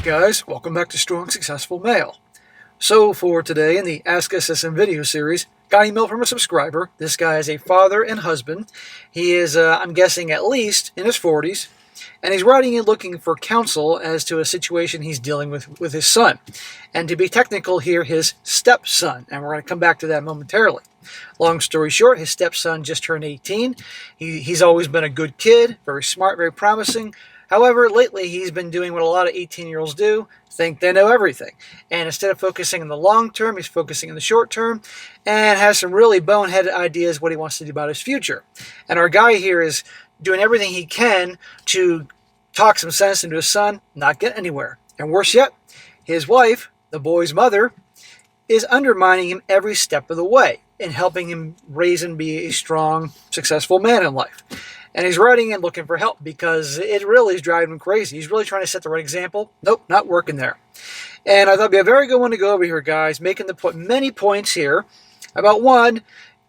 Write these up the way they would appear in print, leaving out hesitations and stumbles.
Alright guys, welcome back to Strong Successful Male. So for today in the Ask SSM video series, got an email from a subscriber. This guy is a father and husband. He is, I'm guessing, at least in his 40s. And he's writing in looking for counsel as to a situation he's dealing with his son. And to be technical here, his stepson. And we're going to come back to that momentarily. Long story short, his stepson just turned 18. He's always been a good kid, very smart, very promising. However, lately he's been doing what a lot of 18-year-olds do, think they know everything. And instead of focusing on the long term, he's focusing on the short term and has some really boneheaded ideas what he wants to do about his future. And our guy here is doing everything he can to talk some sense into his son, not get anywhere. And worse yet, his wife, the boy's mother, is undermining him every step of the way in helping him raise and be a strong, successful man in life. And he's writing and looking for help because it really is driving him crazy. He's really trying to set the right example. Nope, not working there. And I thought it'd be a very good one to go over here, guys, making many points here about one.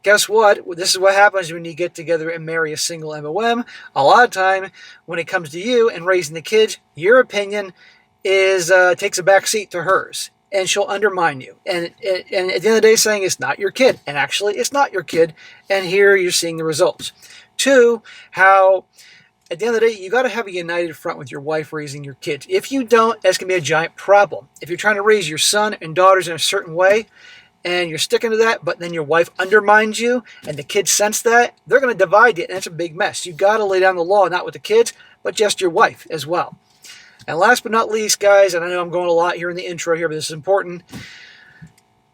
Guess what? This is what happens when you get together and marry a single MOM. A lot of time, when it comes to you and raising the kids, your opinion is takes a back seat to hers. And she'll undermine you. And at the end of the day, saying it's not your kid. And actually, it's not your kid. And here you're seeing the results. Two, how at the end of the day, you got to have a united front with your wife raising your kids. If you don't, that's going to be a giant problem. If you're trying to raise your son and daughters in a certain way, and you're sticking to that, but then your wife undermines you, and the kids sense that, they're going to divide you, and it's a big mess. You got to lay down the law, not with the kids, but just your wife as well. And last but not least, guys, and I know I'm going a lot here in the intro here, but this is important.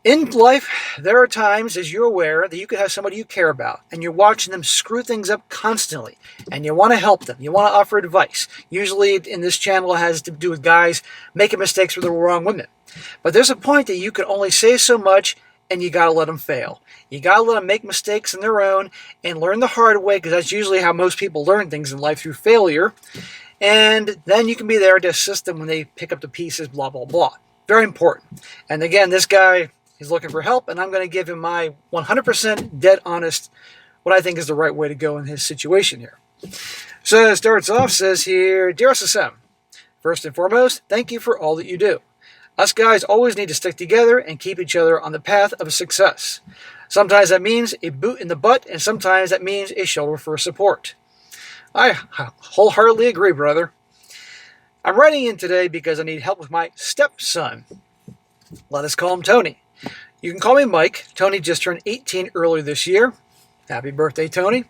In life, there are times, as you're aware, that you could have somebody you care about, and you're watching them screw things up constantly, and you want to help them. You want to offer advice. Usually in this channel, it has to do with guys making mistakes with the wrong women. But there's a point that you can only say so much, and you got to let them fail. You got to let them make mistakes on their own and learn the hard way, because that's usually how most people learn things in life, through failure. And then you can be there to assist them when they pick up the pieces, blah, blah, blah. Very important. And again, this guy, he's looking for help, and I'm going to give him my 100% dead honest, what I think is the right way to go in his situation here. So it starts off, says here, Dear SSM, first and foremost, thank you for all that you do. Us guys always need to stick together and keep each other on the path of success. Sometimes that means a boot in the butt, and sometimes that means a shoulder for support. I wholeheartedly agree, brother. I'm writing in today because I need help with my stepson. Let us call him Tony. You can call me Mike. Tony just turned 18 earlier this year. Happy birthday, Tony.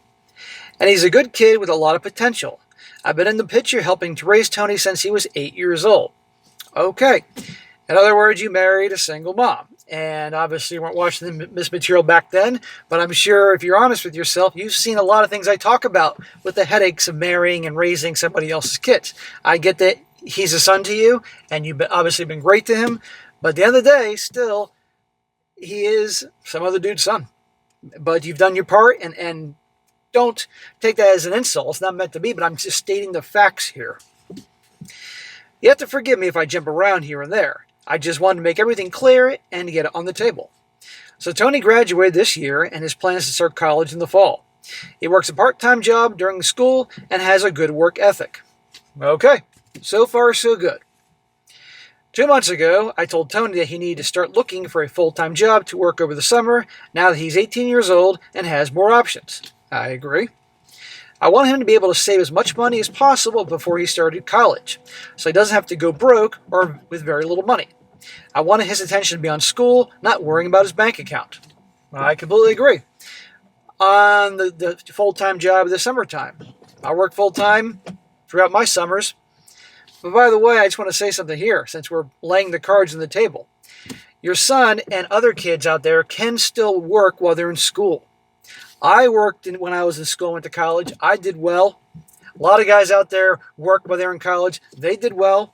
And he's a good kid with a lot of potential. I've been in the picture helping to raise Tony since he was 8 years old. Okay. In other words, you married a single mom. And obviously you weren't watching this material back then, but I'm sure if you're honest with yourself, you've seen a lot of things I talk about with the headaches of marrying and raising somebody else's kids. I get that he's a son to you, and you've obviously been great to him, but at the end of the day, still, he is some other dude's son. But you've done your part, and don't take that as an insult. It's not meant to be, but I'm just stating the facts here. You have to forgive me if I jump around here and there. I just wanted to make everything clear and to get it on the table. So Tony graduated this year and his plans to start college in the fall. He works a part-time job during school and has a good work ethic. Okay, so far so good. 2 months ago, I told Tony that he needed to start looking for a full-time job to work over the summer now that he's 18 years old and has more options. I agree. I want him to be able to save as much money as possible before he started college, so he doesn't have to go broke or with very little money. I wanted his attention to be on school, not worrying about his bank account. I completely agree. On the full-time job in the summertime, I work full-time throughout my summers. But by the way, I just want to say something here, since we're laying the cards on the table. Your son and other kids out there can still work while they're in school. I worked when I was in school, went to college. I did well. A lot of guys out there worked while they're in college. They did well.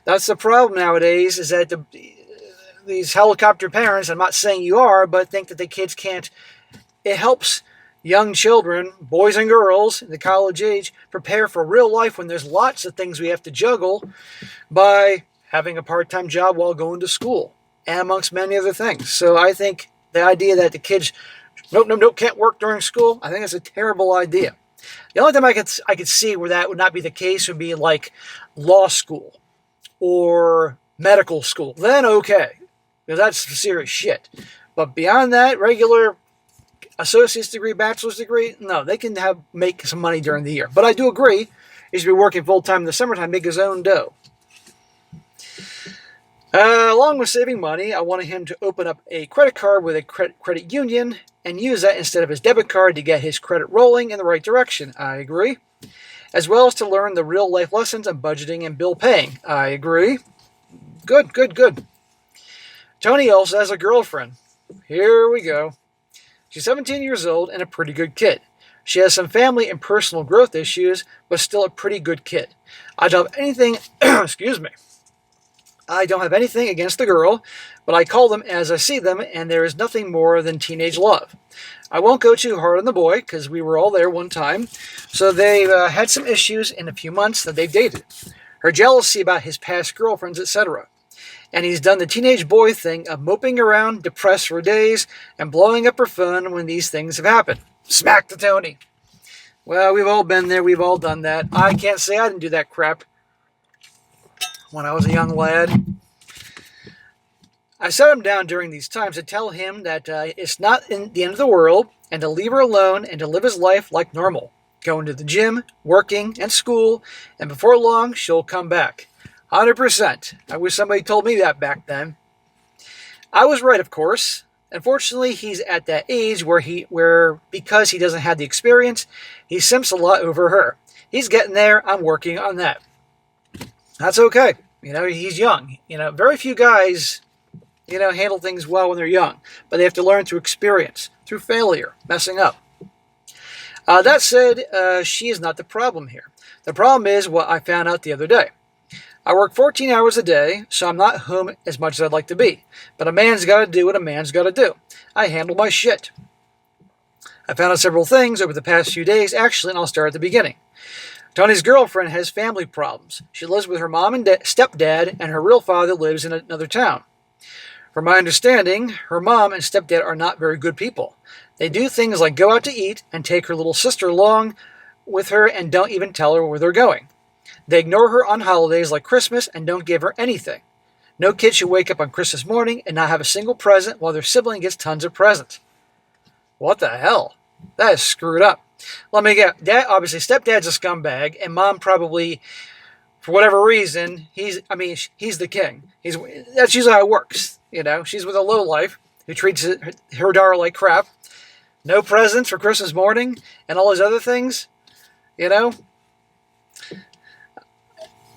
That's the problem nowadays, is that these helicopter parents, I'm not saying you are, but think that the kids can't. It helps young children, boys and girls, in the college age, prepare for real life when there's lots of things we have to juggle by having a part-time job while going to school, and amongst many other things. So I think the idea that the kids, nope, can't work during school, I think that's a terrible idea. The only time I could see where that would not be the case would be like law school, or medical school, then okay, because that's serious shit. But beyond that, regular associate's degree, bachelor's degree, no, they can make some money during the year. But I do agree, he should be working full-time in the summertime, make his own dough. Along with saving money, I wanted him to open up a credit card with a credit union and use that instead of his debit card to get his credit rolling in the right direction. I agree. As well as to learn the real-life lessons on budgeting and bill paying. I agree. Good, good, good. Tony also has a girlfriend. Here we go. She's 17 years old and a pretty good kid. She has some family and personal growth issues, but still a pretty good kid. I don't have anything, excuse me. I don't have anything against the girl, but I call them as I see them, and there is nothing more than teenage love. I won't go too hard on the boy, because we were all there one time, so they've had some issues in a few months that they've dated. Her jealousy about his past girlfriends, etc. And he's done the teenage boy thing of moping around, depressed for days, and blowing up her phone when these things have happened. Smack to Tony. Well, we've all been there, we've all done that. I can't say I didn't do that crap when I was a young lad. I set him down during these times to tell him that it's not the end of the world, and to leave her alone and to live his life like normal. Going to the gym, working, and school, and before long, she'll come back. 100%. I wish somebody told me that back then. I was right, of course. Unfortunately, he's at that age where because he doesn't have the experience, he simps a lot over her. He's getting there. I'm working on that. That's okay. He's young. Very few guys, handle things well when they're young. But they have to learn through experience, through failure, messing up. That said, she is not the problem here. The problem is what I found out the other day. I work 14 hours a day, so I'm not home as much as I'd like to be. But a man's got to do what a man's got to do. I handle my shit. I found out several things over the past few days, actually, and I'll start at the beginning. Tony's girlfriend has family problems. She lives with her mom and stepdad, and her real father lives in another town. From my understanding, her mom and stepdad are not very good people. They do things like go out to eat and take her little sister along with her and don't even tell her where they're going. They ignore her on holidays like Christmas and don't give her anything. No kid should wake up on Christmas morning and not have a single present while their sibling gets tons of presents. What the hell? That is screwed up. Let me get that. Obviously, stepdad's a scumbag, and mom probably, for whatever reason, he's the king. That's usually how it works. She's with a lowlife who treats her daughter like crap. No presents for Christmas morning and all those other things.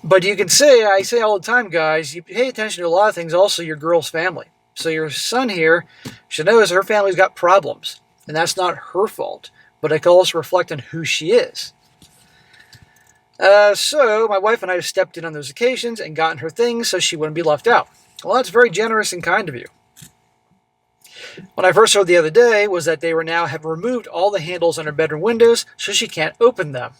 But you can say, I say all the time, guys, you pay attention to a lot of things, also your girl's family. So your son here should know her family's got problems. And that's not her fault. But it can also reflect on who she is. So my wife and I have stepped in on those occasions and gotten her things so she wouldn't be left out. Well, that's very generous and kind of you. What I first heard the other day was that they have removed all the handles on her bedroom windows so she can't open them.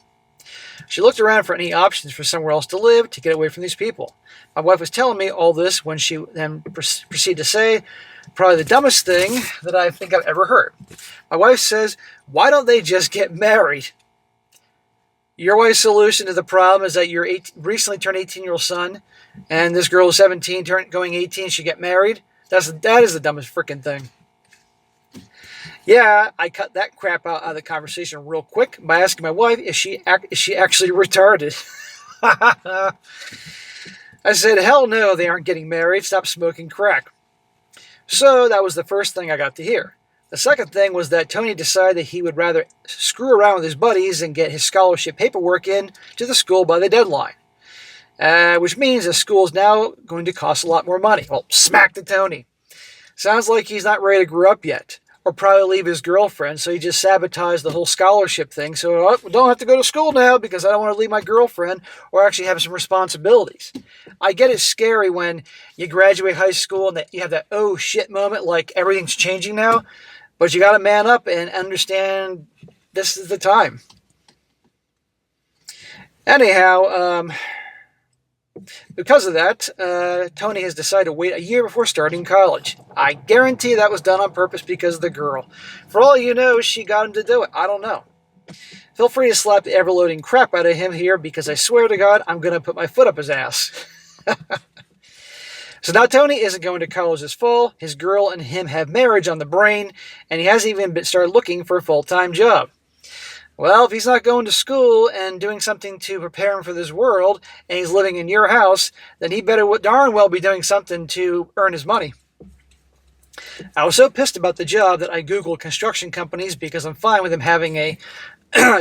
She looked around for any options for somewhere else to live to get away from these people. My wife was telling me all this when she then proceeded to say, probably the dumbest thing that I think I've ever heard. My wife says, why don't they just get married? Your wife's solution to the problem is that your recently turned 18-year-old son and this girl is 17, going 18, should get married? That is the dumbest freaking thing. Yeah, I cut that crap out of the conversation real quick by asking my wife, is she actually retarded? I said, hell no, they aren't getting married. Stop smoking crack. So that was the first thing I got to hear. The second thing was that Tony decided that he would rather screw around with his buddies and get his scholarship paperwork in to the school by the deadline. Which means the school is now going to cost a lot more money. Well, smack to Tony. Sounds like he's not ready to grow up yet. Or probably leave his girlfriend, so he just sabotaged the whole scholarship thing. So I don't have to go to school now because I don't want to leave my girlfriend or actually have some responsibilities. I get it's scary when you graduate high school and that you have that oh shit moment like everything's changing now. But you got to man up and understand this is the time. Anyhow, because of that, Tony has decided to wait a year before starting college. I guarantee that was done on purpose because of the girl. For all you know, she got him to do it. I don't know. Feel free to slap the ever-loading crap out of him here because I swear to God, I'm going to put my foot up his ass. So now Tony isn't going to college this fall. His girl and him have marriage on the brain, and he hasn't even started looking for a full-time job. Well, if he's not going to school and doing something to prepare him for this world, and he's living in your house, then he better darn well be doing something to earn his money. I was so pissed about the job that I Googled construction companies because I'm fine with him having a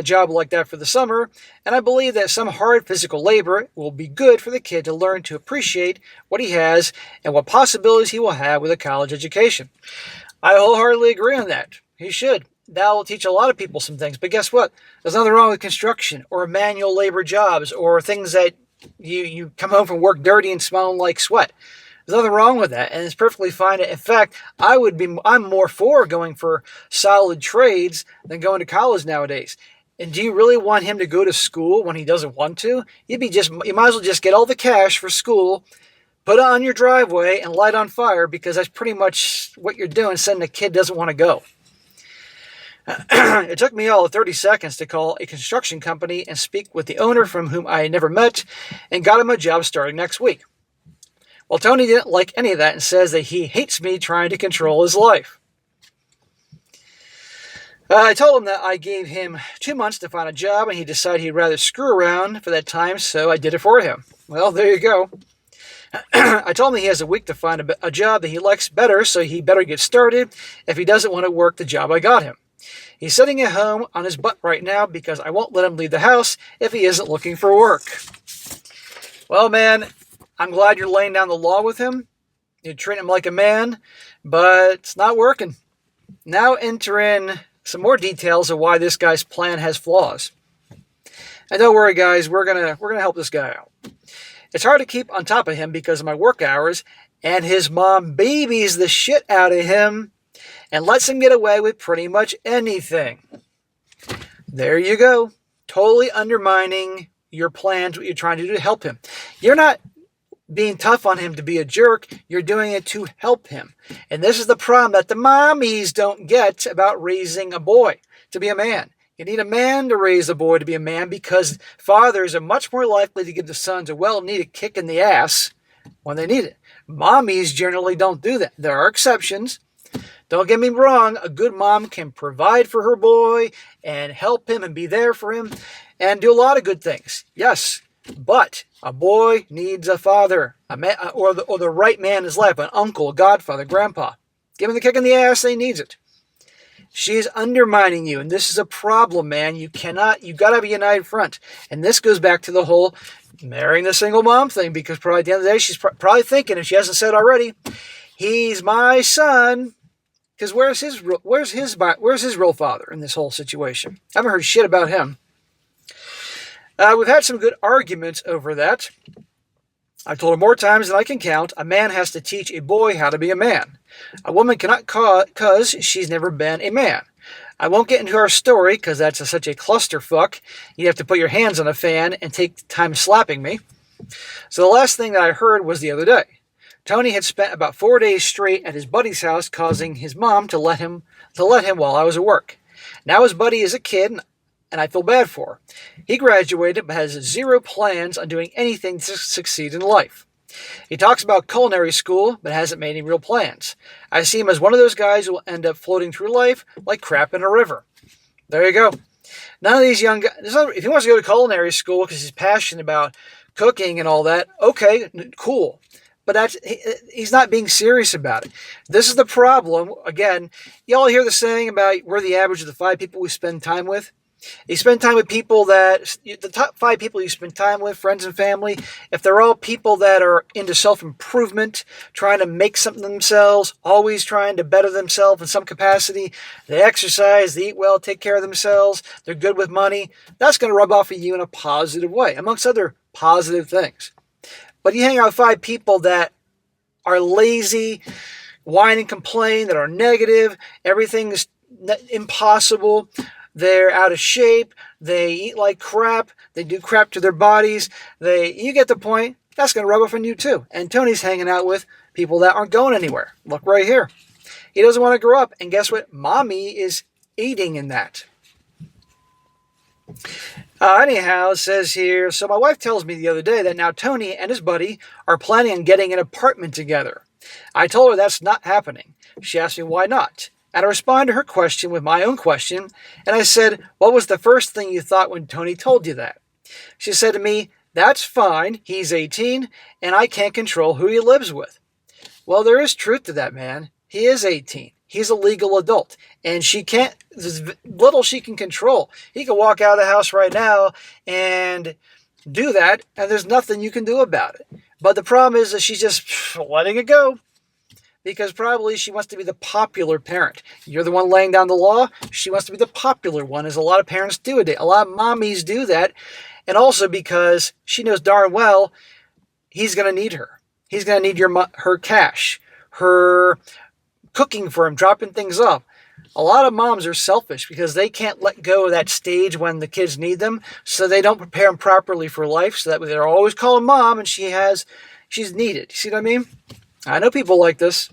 job like that for the summer, and I believe that some hard physical labor will be good for the kid to learn to appreciate what he has and what possibilities he will have with a college education. I wholeheartedly agree on that. He should. That will teach a lot of people some things, but guess what? There's nothing wrong with construction or manual labor jobs or things that you come home from work dirty and smelling like sweat. There's nothing wrong with that, and it's perfectly fine. In fact, I'm more for going for solid trades than going to college nowadays. And do you really want him to go to school when he doesn't want to? You might as well just get all the cash for school, put it on your driveway, and light on fire, because that's pretty much what you're doing, sending a kid doesn't want to go. It took me all of 30 seconds to call a construction company and speak with the owner, from whom I had never met, and got him a job starting next week. Well, Tony didn't like any of that and says that he hates me trying to control his life. I told him that I gave him 2 months to find a job, and he decided he'd rather screw around for that time, so I did it for him. Well, there you go. I told him he has a week to find a job that he likes better, so he better get started if he doesn't want to work the job I got him. He's sitting at home on his butt right now because I won't let him leave the house if he isn't looking for work. Well, man, I'm glad you're laying down the law with him. You're treating him like a man, but it's not working. Now enter in some more details of why this guy's plan has flaws. And don't worry, guys, we're gonna help this guy out. It's hard to keep on top of him because of my work hours, and his mom babies the shit out of him and lets him get away with pretty much anything. There you go. Totally undermining your plans, what you're trying to do to help him. You're not being tough on him to be a jerk, you're doing it to help him. And this is the problem that the mommies don't get about raising a boy to be a man. You need a man to raise a boy to be a man, because fathers are much more likely to give the sons a well-needed kick in the ass when they need it. Mommies generally don't do that. There are exceptions. Don't get me wrong, a good mom can provide for her boy and help him and be there for him and do a lot of good things. Yes. But a boy needs a father, or the right man in his life, an uncle, a godfather, grandpa. Give him the kick in the ass, he needs it. She's undermining you, and this is a problem, man. You got to have a united front. And this goes back to the whole marrying the single mom thing, because probably at the end of the day, she's probably thinking, if she hasn't said already, he's my son. Because where's his real father in this whole situation? I haven't heard shit about him. We've had some good arguments over that. I've told her more times than I can count, a man has to teach a boy how to be a man. A woman cannot because she's never been a man. I won't get into our story because that's such a clusterfuck. You have to put your hands on a fan and take time slapping me. So the last thing that I heard was the other day. Tony had spent about 4 days straight at his buddy's house, causing his mom to let him while I was at work. Now his buddy is a kid, and I feel bad for her. He graduated but has zero plans on doing anything to succeed in life. He talks about culinary school but hasn't made any real plans. I see him as one of those guys who will end up floating through life like crap in a river. There you go. None of these young guys, if he wants to go to culinary school because he's passionate about cooking and all that, okay, cool. But he's not being serious about it. This is the problem. Again, y'all hear the saying about we're the average of the 5 people we spend time with. You spend time with people the top 5 people you spend time with, friends and family, if they're all people that are into self-improvement, trying to make something themselves, always trying to better themselves in some capacity, they exercise, they eat well, take care of themselves, they're good with money, that's going to rub off of you in a positive way, amongst other positive things. But you hang out with 5 people that are lazy, whine and complain, that are negative, everything is impossible, they're out of shape, they eat like crap, they do crap to their bodies, you get the point, that's going to rub off on you too. And Tony's hanging out with people that aren't going anywhere. Look right here. He doesn't want to grow up, and guess what? Mommy is aiding in that. Anyhow, it says here, so my wife tells me the other day that now Tony and his buddy are planning on getting an apartment together. I told her that's not happening. She asked me why not. And I responded to her question with my own question, and I said, what was the first thing you thought when Tony told you that? She said to me, that's fine, he's 18, and I can't control who he lives with. Well, there is truth to that, man. He is 18. He's a legal adult, and she can't, there's little she can control. He could walk out of the house right now and do that, and there's nothing you can do about it. But the problem is that she's just letting it go because probably she wants to be the popular parent. You're the one laying down the law. She wants to be the popular one, as a lot of parents do it. A lot of mommies do that, and also because she knows darn well he's going to need her. He's going to need her cash, her cooking for him, dropping things off. A lot of moms are selfish because they can't let go of that stage when the kids need them, so they don't prepare them properly for life, so that they're always calling mom and she's needed. You see what I mean? I know people like this.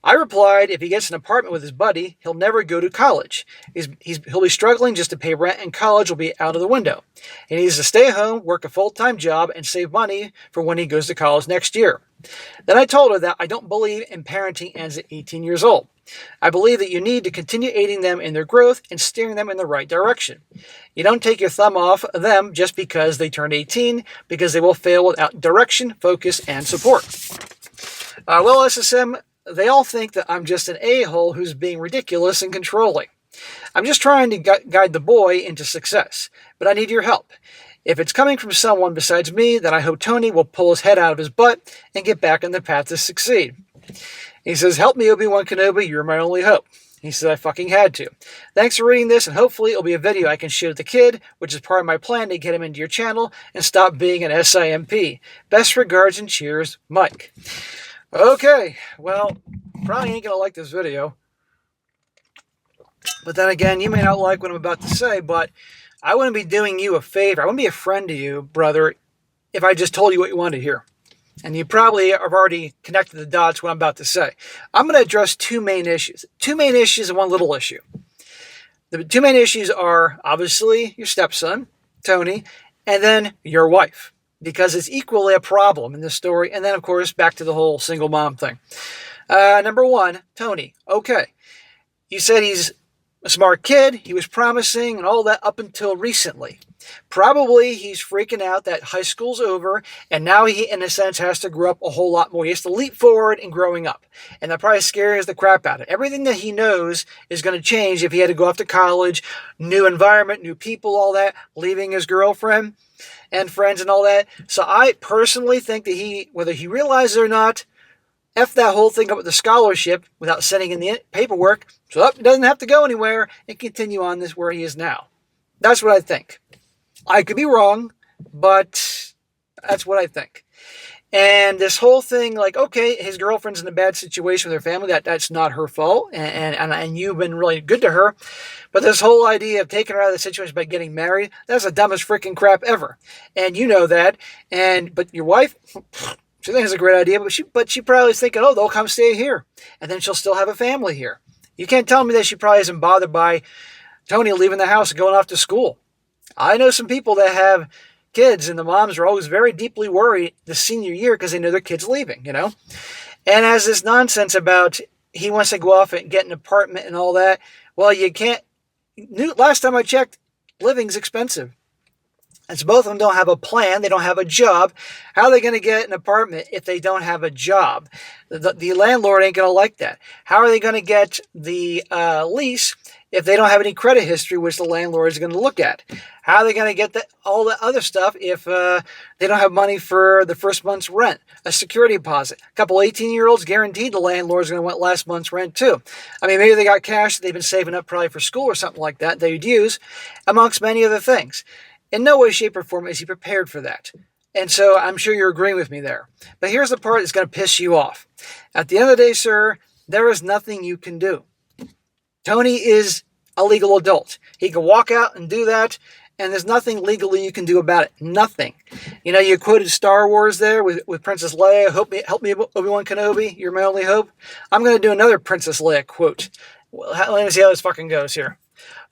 I replied, if he gets an apartment with his buddy, he'll never go to college. He'll be struggling just to pay rent, and college will be out of the window. He needs to stay home, work a full-time job, and save money for when he goes to college next year. Then I told her that I don't believe in parenting ends at 18 years old. I believe that you need to continue aiding them in their growth and steering them in the right direction. You don't take your thumb off them just because they turned 18, because they will fail without direction, focus, and support. Well, SSM, they all think that I'm just an a-hole who's being ridiculous and controlling. I'm just trying to guide the boy into success, but I need your help. If it's coming from someone besides me, then I hope Tony will pull his head out of his butt and get back on the path to succeed. He says, help me, Obi-Wan Kenobi, you're my only hope. He said I fucking had to. Thanks for reading this, and hopefully it'll be a video I can show the kid, which is part of my plan to get him into your channel and stop being an SIMP. Best regards and cheers, Mike. Okay, well, probably ain't going to like this video. But then again, you may not like what I'm about to say, but I wouldn't be doing you a favor. I wouldn't be a friend to you, brother, if I just told you what you wanted to hear. And you probably have already connected the dots what I'm about to say. I'm going to address two main issues. Two main issues and one little issue. The two main issues are, obviously, your stepson, Tony, and then your wife. Because it's equally a problem in this story. And then, of course, back to the whole single mom thing. Number one, Tony. Okay. You said he's a smart kid. He was promising and all that up until recently. Probably he's freaking out that high school's over. And now he, in a sense, has to grow up a whole lot more. He has to leap forward in growing up. And that probably scares the crap out of him. Everything that he knows is going to change if he had to go off to college. New environment, new people, all that. Leaving his girlfriend and friends and all that. So I personally think that whether he realizes it or not, F that whole thing up with the scholarship without sending in the paperwork, so he doesn't have to go anywhere and continue on this where he is now. That's what I think. I could be wrong, but that's what I think. And this whole thing, like, okay, his girlfriend's in a bad situation with her family. That's not her fault, and you've been really good to her. But this whole idea of taking her out of the situation by getting married, that's the dumbest freaking crap ever. And you know that. But your wife, she thinks it's a great idea, but she probably is thinking, oh, they'll come stay here. And then she'll still have a family here. You can't tell me that she probably isn't bothered by Tony leaving the house and going off to school. I know some people that have kids, and the moms are always very deeply worried the senior year because they know their kid's leaving, And has this nonsense about he wants to go off and get an apartment and all that. Well, you can't. Last time I checked, living's expensive. And so both of them don't have a plan. They don't have a job. How are they going to get an apartment if they don't have a job? The landlord ain't going to like that. How are they going to get the lease if they don't have any credit history, which the landlord is going to look at? How are they going to get all the other stuff if they don't have money for the first month's rent, a security deposit? A couple 18-year-olds guaranteed the landlord's going to want last month's rent too. I mean, maybe they got cash that they've been saving up probably for school or something like that they'd use, amongst many other things. In no way, shape, or form is he prepared for that. And so I'm sure you're agreeing with me there. But here's the part that's going to piss you off. At the end of the day, sir, there is nothing you can do. Tony is a legal adult. He can walk out and do that, and there's nothing legally you can do about it. Nothing. You quoted Star Wars there with Princess Leia. Help me, Obi-Wan Kenobi. You're my only hope. I'm going to do another Princess Leia quote. Well, let me see how this fucking goes here.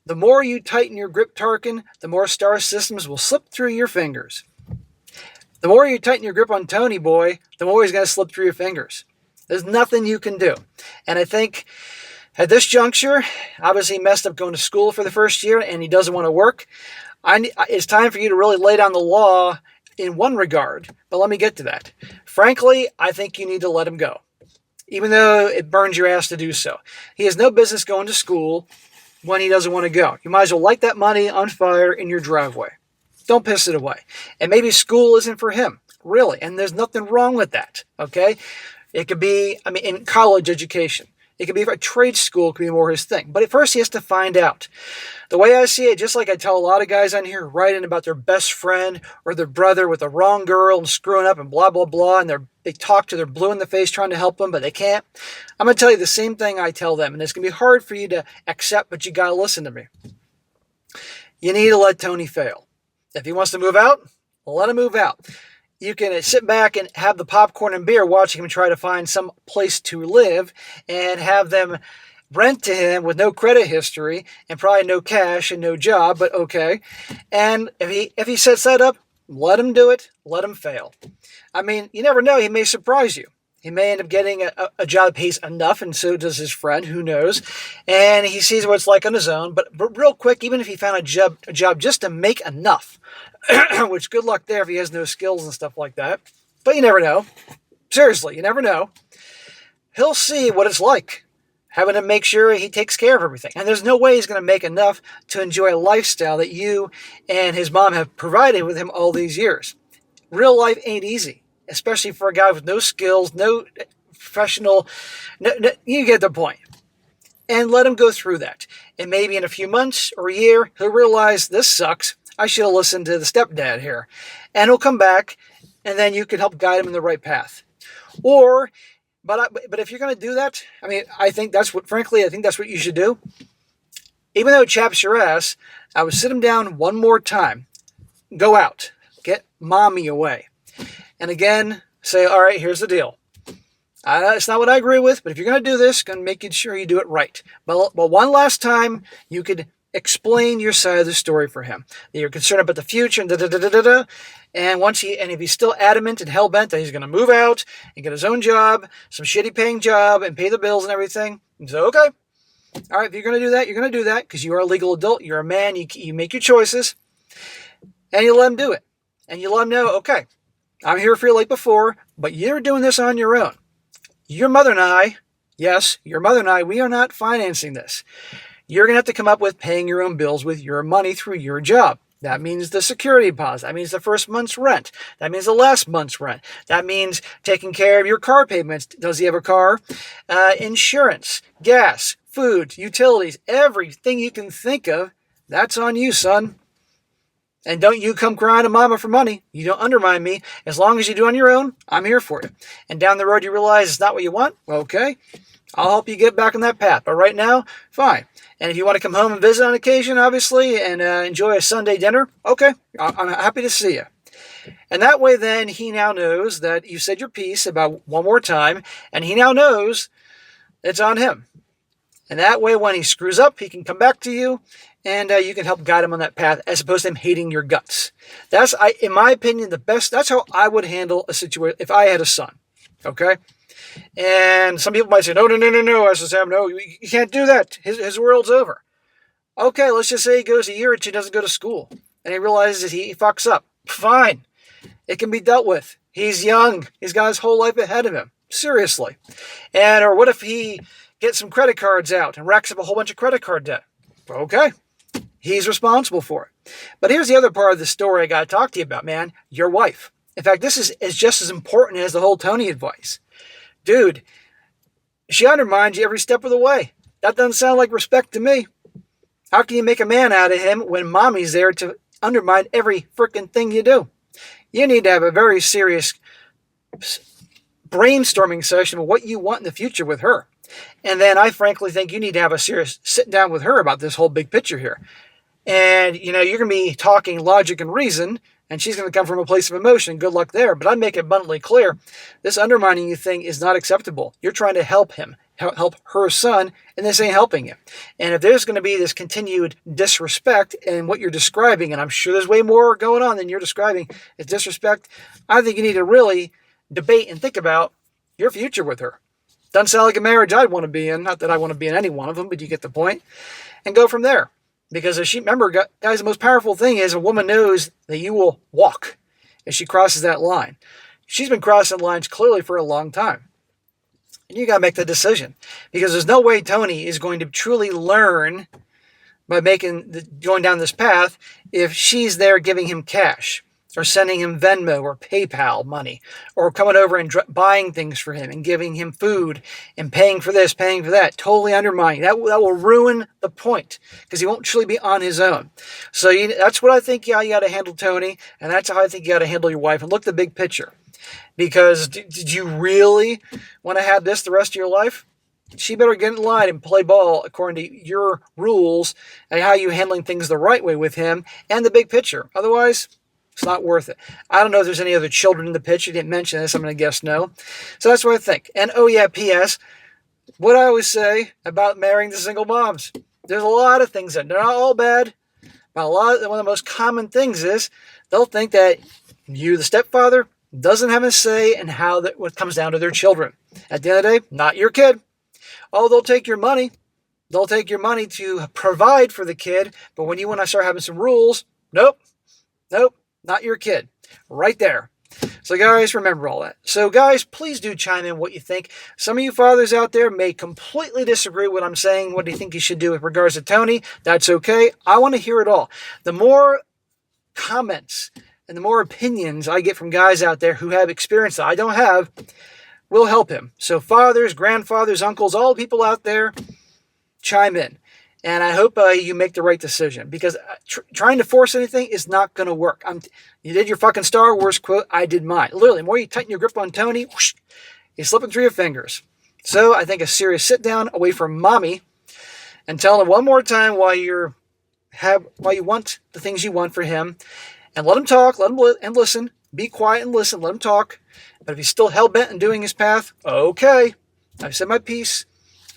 The more you tighten your grip, Tarkin, the more star systems will slip through your fingers. The more you tighten your grip on Tony, boy, the more he's going to slip through your fingers. There's nothing you can do. And I think at this juncture, obviously he messed up going to school for the first year and he doesn't want to work. It's time for you to really lay down the law in one regard, but let me get to that. Frankly, I think you need to let him go, even though it burns your ass to do so. He has no business going to school when he doesn't want to go. You might as well light that money on fire in your driveway. Don't piss it away. And maybe school isn't for him, really, and there's nothing wrong with that, okay? It could be, in college education. It could be a trade school, it could be more his thing. But at first he has to find out. The way I see it, just like I tell a lot of guys on here writing about their best friend or their brother with the wrong girl and screwing up and blah, blah, blah, and they talk to, they're blue in the face trying to help them, but they can't. I'm going to tell you the same thing I tell them, and it's going to be hard for you to accept, but you got to listen to me. You need to let Tony fail. If he wants to move out, let him move out. You can sit back and have the popcorn and beer watching him try to find some place to live and have them rent to him with no credit history and probably no cash and no job, but okay. And if he sets that up, let him do it. Let him fail. You never know. He may surprise you. He may end up getting a job that pays enough, and so does his friend, who knows. And he sees what it's like on his own. But real quick, even if he found a job just to make enough, which good luck there if he has no skills and stuff like that. But you never know. Seriously, you never know. He'll see what it's like, having to make sure he takes care of everything. And there's no way he's going to make enough to enjoy a lifestyle that you and his mom have provided with him all these years. Real life ain't easy, especially for a guy with no skills, no professional. You get the point. And let him go through that. And maybe in a few months or a year, he'll realize this sucks. I should have listened to the stepdad here. And he'll come back, and then you can help guide him in the right path. But if you're going to do that, I think that's what you should do. Even though it chaps your ass, I would sit him down one more time. Go out. Get mommy away. And again, say, all right, here's the deal. It's not what I agree with, but if you're going to do this, going to make sure you do it right. But one last time, you could explain your side of the story for him. That you're concerned about the future, and if he's still adamant and hell-bent that he's going to move out and get his own job, some shitty-paying job, and pay the bills and everything, you say, okay, all right, if you're going to do that, you're going to do that, because you are a legal adult, you're a man, you make your choices, and you let him do it. And you let him know, okay, I'm here for you like before, but you're doing this on your own. Your mother and I, we are not financing this. You're going to have to come up with paying your own bills with your money through your job. That means the security deposit. That means the first month's rent. That means the last month's rent. That means taking care of your car payments. Does he have a car? Insurance, gas, food, utilities, everything you can think of, that's on you, son. And don't you come crying to mama for money. You don't undermine me. As long as you do on your own, I'm here for you. And down the road you realize it's not what you want, okay, I'll help you get back on that path. But right now, fine. And if you want to come home and visit on occasion, obviously, and enjoy a Sunday dinner, okay, I'm happy to see you. And that way then he now knows that you said your piece about one more time, and he now knows it's on him. And that way when he screws up, he can come back to you, and you can help guide him on that path as opposed to him hating your guts. That's, in my opinion, the best. That's how I would handle a situation if I had a son, okay? And some people might say, no, SSM, no, you can't do that. His world's over. Okay, let's just say he goes a year or two, doesn't go to school, and he realizes that he fucks up. Fine. It can be dealt with. He's young. He's got his whole life ahead of him. Seriously. Or what if he gets some credit cards out and racks up a whole bunch of credit card debt? Okay. He's responsible for it. But here's the other part of the story I got to talk to you about, man. Your wife. In fact, this is just as important as the whole Tony advice. Dude, she undermines you every step of the way. That doesn't sound like respect to me. How can you make a man out of him when mommy's there to undermine every frickin' thing you do? You need to have a very serious brainstorming session of what you want in the future with her. And then I frankly think you need to have a serious sit down with her about this whole big picture here. And, you're going to be talking logic and reason, and she's going to come from a place of emotion. Good luck there. But I make it abundantly clear, this undermining you thing is not acceptable. You're trying to help him help her son, and this ain't helping you. And if there's going to be this continued disrespect in what you're describing, and I'm sure there's way more going on than you're describing, is disrespect, I think you need to really debate and think about your future with her. Doesn't sound like a marriage I'd want to be in. Not that I want to be in any one of them, but you get the point. And go from there. Because if she, remember, guys, the most powerful thing is a woman knows that you will walk if she crosses that line. She's been crossing lines clearly for a long time. And you got to make the decision. Because there's no way Tony is going to truly learn by going down this path if she's there giving him cash, or sending him Venmo or PayPal money, or coming over and buying things for him and giving him food and paying for this, paying for that, totally undermining. That will ruin the point because he won't truly be on his own. So that's what I think you got to handle Tony, and that's how I think you got to handle your wife. And look at the big picture. Because did you really want to have this the rest of your life? She better get in line and play ball according to your rules and how you're handling things the right way with him and the big picture. Otherwise, it's not worth it. I don't know if there's any other children in the picture. You didn't mention this. I'm going to guess no. So that's what I think. And oh yeah, P.S. What I always say about marrying the single moms. There's a lot of things that they're not all bad. But one of the most common things is they'll think that you, the stepfather, doesn't have a say in what comes down to their children. At the end of the day, not your kid. Oh, they'll take your money. They'll take your money to provide for the kid. But when you want to start having some rules, nope. Not your kid. Right there. So guys, remember all that. So guys, please do chime in what you think. Some of you fathers out there may completely disagree with what I'm saying. What do you think you should do with regards to Tony? That's okay. I want to hear it all. The more comments and the more opinions I get from guys out there who have experience that I don't have will help him. So fathers, grandfathers, uncles, all the people out there, chime in. And I hope you make the right decision, because trying to force anything is not going to work. You did your fucking Star Wars quote. I did mine. Literally, the more you tighten your grip on Tony, whoosh, he's slipping through your fingers. So I think a serious sit down away from mommy and tell him one more time why you want the things you want for him, and let him talk, let him and listen. Be quiet and listen. Let him talk. But if he's still hell-bent on doing his path, okay, I've said my piece.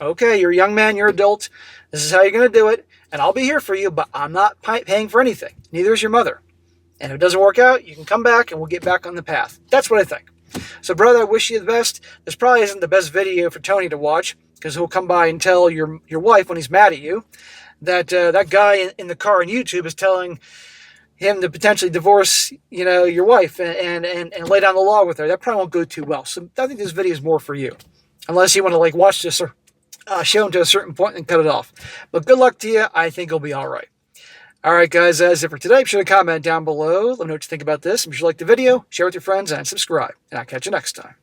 Okay, you're a young man, you're an adult. This is how you're going to do it, and I'll be here for you, but I'm not paying for anything. Neither is your mother. And if it doesn't work out, you can come back and we'll get back on the path. That's what I think. So, brother, I wish you the best. This probably isn't the best video for Tony to watch, because he'll come by and tell your wife when he's mad at you that that guy in the car on YouTube is telling him to potentially divorce, your wife and lay down the law with her. That probably won't go too well. So I think this video is more for you, unless you want to watch this or show him to a certain point and cut it off. But good luck to you. I think it'll be all right. All right, guys, that's it for today. Be sure to comment down below. Let me know what you think about this. And be sure to like the video, share with your friends, and subscribe. And I'll catch you next time.